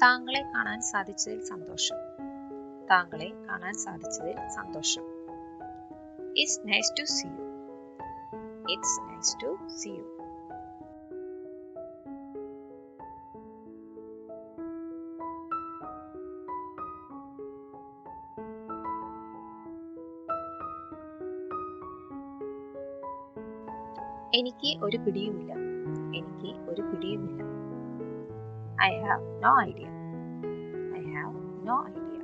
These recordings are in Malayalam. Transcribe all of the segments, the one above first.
താങ്കളെ കാണാൻ സാധിച്ചതിൽ സന്തോഷം. താങ്കളെ കാണാൻ സാധിച്ചതിൽ സന്തോഷം. It's nice to see you. It's nice to see you. എനിക്ക് ഒരു പിടിയുമില്ല. എനിക്ക് ഒരു പിടിയുമില്ല. I have no idea. I have no idea.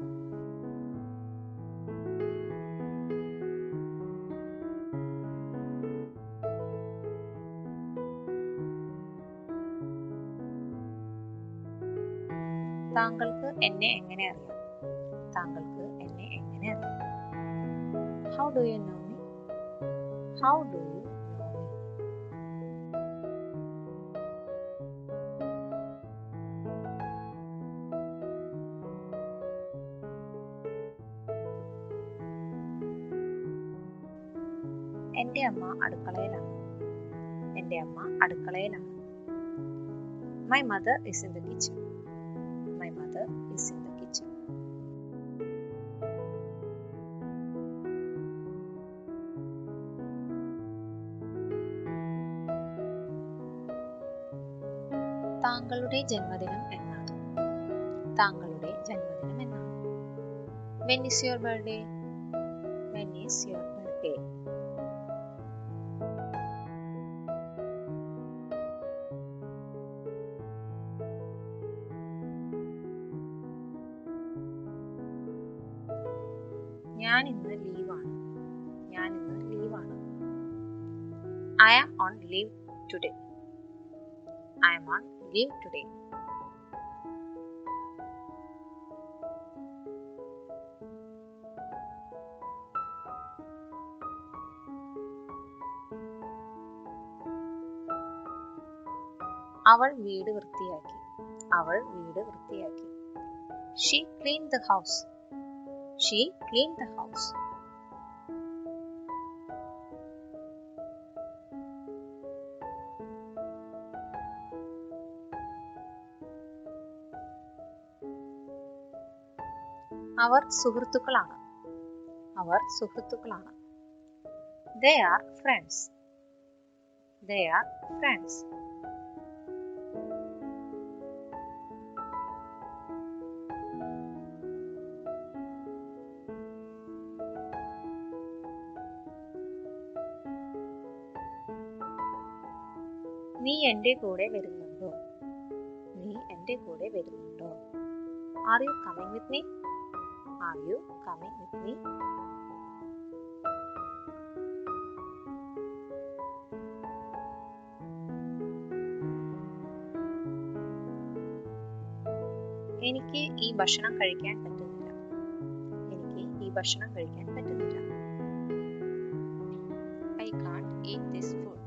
താങ്കൾക്ക് എന്നെ എങ്ങനെ അറിയാം? താങ്കൾക്ക് എന്നെ എങ്ങനെ അറിയാം? How do you know me? How do you know me? എൻ്റെ അമ്മ അടുക്കളയിലാണ്. എൻ്റെ അമ്മ അടുക്കളയിലാണ്. My mother is in the kitchen. My mother is in the kitchen. താങ്കളുടെ ജന്മദിനം എന്നാണ്? താങ്കളുടെ ജന്മദിനം എന്നാണ്? When is your birthday? When is your birthday? ഞാൻ ഇന്ന് ലീവാണ്. ഞാൻ ഇന്ന് ലീവാണ്. I am on leave today. I am on leave today. അവൾ വീട് വൃത്തിയാക്കി. അവൾ വീട് വൃത്തിയാക്കി. She cleaned the house. She cleaned the house. അവർ സുഹൃത്തുക്കളാണ്. അവർ സുഹൃത്തുക്കളാണ്. They are friends. They are friends. നീ എൻ്റെ കൂടെ വരുന്നുണ്ടോ? നീ എൻ്റെ കൂടെ വരുന്നുണ്ടോ? Are you coming with me? Are you coming with me? എനിക്ക് ഈ ഭക്ഷണം കഴിക്കാൻ പറ്റുന്നില്ല. എനിക്ക് ഈ ഭക്ഷണം കഴിക്കാൻ പറ്റുന്നില്ല. I can't eat this food.